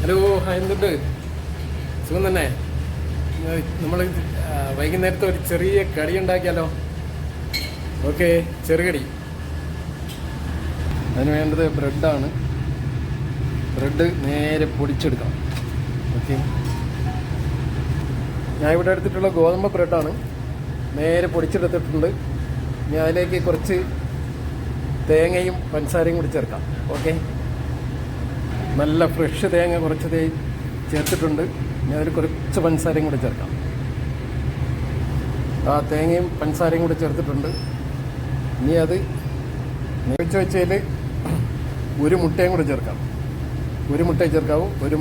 Hello, എന്തുണ്ട്? സുഖം തന്നെ. നമ്മൾ വൈകുന്നേരത്തെ ഒരു ചെറിയ കടി ഉണ്ടാക്കിയാലോ? ഓക്കെ, ചെറുകടി. അതിന് വേണ്ടത് ബ്രെഡാണ്. ബ്രെഡ് നേരെ പൊടിച്ചെടുക്കാം. ഓക്കെ, ഞാൻ ഇവിടെ എടുത്തിട്ടുള്ള ഗോതമ്പ് ബ്രെഡാണ്. നേരെ പൊടിച്ചെടുത്തിട്ടുണ്ട്. ഇനി അതിലേക്ക് കുറച്ച് തേങ്ങയും പഞ്ചസാരയും കൂടി ചേർക്കാം. ഓക്കെ, നല്ല ഫ്രഷ് തേങ്ങ കുറച്ച് ചേർത്തിട്ടുണ്ട്. ഞാൻ അതിൽ കുറച്ച് പഞ്ചസാരയും കൂടി ചേർക്കാം. ആ തേങ്ങയും പഞ്ചസാരയും കൂടി ചേർത്തിട്ടുണ്ട്. ഇനി അത് വേവിച്ച് വെച്ചതിൽ ഒരു മുട്ടയും കൂടി ചേർക്കാം. ഒരു മുട്ടയെ ചേർക്കാവൂ. ഒരു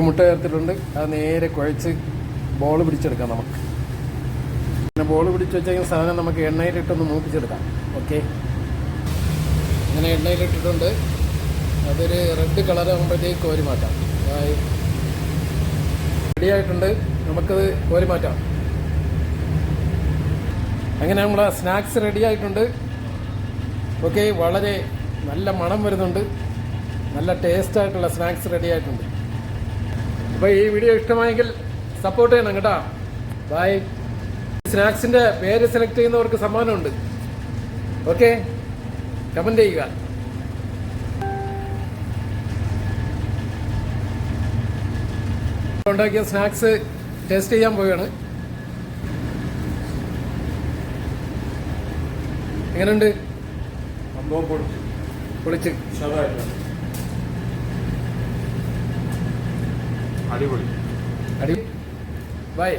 മുട്ട ചേർത്തിട്ടുണ്ട്. അത് നേരെ കുഴച്ച് ബോൾ പിടിച്ചെടുക്കാം. നമുക്ക് പിന്നെ ബോൾ പിടിച്ച് വെച്ച സാധനം നമുക്ക് എണ്ണയിലിട്ടൊന്ന് മൂപ്പിച്ചെടുക്കാം. ഓക്കെ, ഇങ്ങനെ എണ്ണയിലിട്ടിട്ടുണ്ട്. അതൊരു റെഡ് കളറാകുമ്പോഴത്തേക്ക് കോരി മാറ്റാം. റെഡിയായിട്ടുണ്ട്. നമുക്കത് കോരി മാറ്റാം. അങ്ങനെ നമ്മളെ സ്നാക്സ് റെഡിയായിട്ടുണ്ട്. ഓക്കെ, വളരെ നല്ല മണം വരുന്നുണ്ട്. നല്ല ടേസ്റ്റായിട്ടുള്ള സ്നാക്സ് റെഡിയായിട്ടുണ്ട്. അപ്പോൾ ഈ വീഡിയോ ഇഷ്ടമായെങ്കിൽ സപ്പോർട്ട് ചെയ്യണം കേട്ടോ. ബൈ. സ്നാക്സിൻ്റെ പേര് സെലക്ട് ചെയ്യുന്നവർക്ക് സമ്മാനമുണ്ട്. ഓക്കെ, കമൻറ്റ് ചെയ്യുക. ഉണ്ടാക്കിയ സ്നാക്സ് ടേസ്റ്റ് ചെയ്യാൻ പോവുകയാണ്. എങ്ങനെയുണ്ട്? പൊളിച്ച് അടിപൊളി. ബൈ.